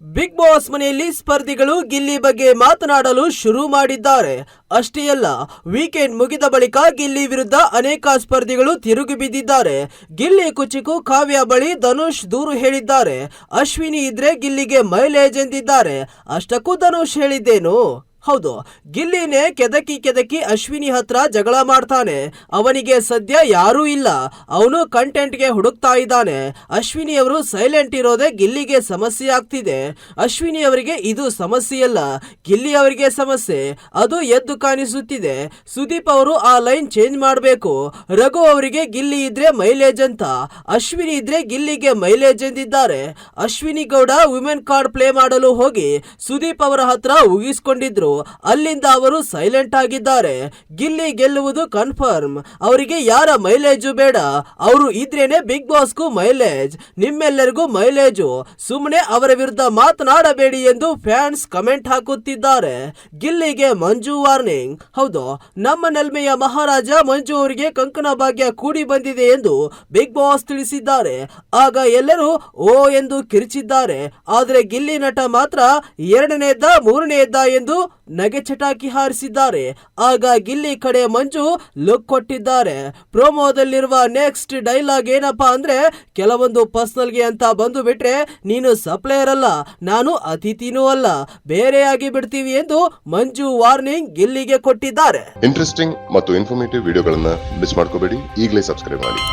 Big boss ಮನೆಯಲ್ಲಿ ಸ್ಪರ್ಧಿಗಳು ಗಿಲ್ಲಿ ಬಗ್ಗೆ ಮಾತನಾಡಲು ಶುರು ಮಾಡಿದ್ದಾರೆ. ಅಷ್ಟೇ ಅಲ್ಲ, ವೀಕೆಂಡ್ ಮುಗಿದ ಬಳಿಕ ಗಿಲ್ಲಿ ವಿರುದ್ಧ ಅನೇಕ ಸ್ಪರ್ಧಿಗಳು ತಿರುಗಿ ಬಿದ್ದಿದ್ದಾರೆ. ಗಿಲ್ಲಿ ಕುಚಿಕು ಕಾವ್ಯ ಬಳಿ ಧನುಷ್ ದೂರು ಹೇಳಿದ್ದಾರೆ. ಅಶ್ವಿನಿ ಇದ್ರೆ ಗಿಲ್ಲಿಗೆ ಮೈಲೇಜ್ ಎಂದಿದ್ದಾರೆ. ಅಷ್ಟಕ್ಕೂ ಧನುಷ್ ಹೇಳಿದ್ದೇನು? ಹೌದು, ಗಿಲ್ಲಿನೇ ಕೆದಕಿ ಅಶ್ವಿನಿ ಹತ್ರ ಜಗಳ ಮಾಡ್ತಾನೆ. ಅವನಿಗೆ ಸದ್ಯ ಯಾರೂ ಇಲ್ಲ, ಅವನು ಕಂಟೆಂಟ್ಗೆ ಹುಡುಕ್ತಾ ಇದ್ದಾನೆ. ಅಶ್ವಿನಿ ಅವರು ಸೈಲೆಂಟ್ ಇರೋದೇ ಗಿಲ್ಲಿಗೆ ಸಮಸ್ಯೆ ಆಗ್ತಿದೆ. ಅಶ್ವಿನಿ ಅವರಿಗೆ ಇದು ಸಮಸ್ಯೆಯಲ್ಲ, ಗಿಲ್ಲಿ ಅವರಿಗೆ ಸಮಸ್ಯೆ. ಅದು ಎದ್ದು ಕಾಣಿಸುತ್ತಿದೆ. ಸುದೀಪ್ ಅವರು ಆ ಲೈನ್ ಚೇಂಜ್ ಮಾಡಬೇಕು. ರಘು ಅವರಿಗೆ ಗಿಲ್ಲಿ ಇದ್ರೆ ಮೈಲೇಜ್ ಅಂತ, ಅಶ್ವಿನಿ ಇದ್ರೆ ಗಿಲ್ಲಿಗೆ ಮೈಲೇಜ್ ಎಂದಿದ್ದಾರೆ. Ashwini Gowda women card play ಮಾಡಲು ಹೋಗಿ ಸುದೀಪ್ ಅವರ ಹತ್ರ ಉಗಿಸ್ಕೊಂಡಿದ್ರು. ಅಲ್ಲಿಂದ ಅವರು ಸೈಲೆಂಟ್ ಆಗಿದ್ದಾರೆ. ಗಿಲ್ಲಿ ಗೆಲ್ಲುವುದು ಕನ್ಫರ್ಮ್. ಅವರಿಗೆ ಯಾರ ಮೈಲೇಜು ಬೇಡ, ಅವರು ಇದ್ರೇನೆ ಬಿಗ್ ಬಾಸ್ಗೂ ಮೈಲೇಜ್. ನಿಮ್ಮೆಲ್ಲರಿಗೂ ಮೈಲೇಜು. ಸುಮ್ಮನೆ ಅವರ ವಿರುದ್ಧ ಮಾತನಾಡಬೇಡಿ ಎಂದು ಫ್ಯಾನ್ಸ್ ಕಮೆಂಟ್ ಹಾಕುತ್ತಿದ್ದಾರೆ. ಗಿಲ್ಲಿಗೆ ಮಂಜು ವಾರ್ನಿಂಗ್. ಹೌದು, ನಮ್ಮ ನೆಲ್ಮೆಯ ಮಹಾರಾಜ ಮಂಜು ಅವರಿಗೆ ಕಂಕಣ ಭಾಗ್ಯ ಕೂಡಿ ಬಂದಿದೆ ಎಂದು ಬಿಗ್ ಬಾಸ್ ತಿಳಿಸಿದ್ದಾರೆ. ಆಗ ಎಲ್ಲರೂ ಓ ಎಂದು ಕಿರಿಚಿದ್ದಾರೆ. ಆದರೆ ಗಿಲ್ಲಿ ನಟ ಮಾತ್ರ ಎರಡನೇದ್ದ ಮೂರನೇದ್ದ ಎಂದು ನಗೆ ಚಟಾಕಿ ಹಾರಿಸಿದ್ದಾರೆ. ಆಗ ಗಿಲ್ಲಿ ಕಡೆ ಮಂಜು ಲುಕ್ ಕೊಟ್ಟಿದ್ದಾರೆ. ಪ್ರೋಮೋದಲ್ಲಿರುವ ನೆಕ್ಸ್ಟ್ ಡೈಲಾಗ್ ಏನಪ್ಪಾ ಅಂದ್ರೆ, ಕೆಲವೊಂದು ಪರ್ಸನಲ್ಗೆ ಅಂತ ಬಂದು ಬಿಟ್ರೆ ನೀನು ಸಪ್ಲೈಯರ್ ಅಲ್ಲ, ನಾನು ಅತಿಥಿನೂ ಅಲ್ಲ, ಬೇರೆಯಾಗಿ ಬಿಡ್ತೀವಿ ಎಂದು ಮಂಜು ವಾರ್ನಿಂಗ್ ಗಿಲ್ಲಿಗೆ ಕೊಟ್ಟಿದ್ದಾರೆ. ಇಂಟ್ರೆಸ್ಟಿಂಗ್ ಮತ್ತು ಇನ್ಫಾರ್ಮೇಟಿವ್ ವಿಡಿಯೋಗಳನ್ನ ಮಿಸ್ ಮಾಡ್ಕೋಬೇಡಿ. ಈಗಲೇ ಸಬ್ಸ್ಕ್ರೈಬ್ ಮಾಡಿ.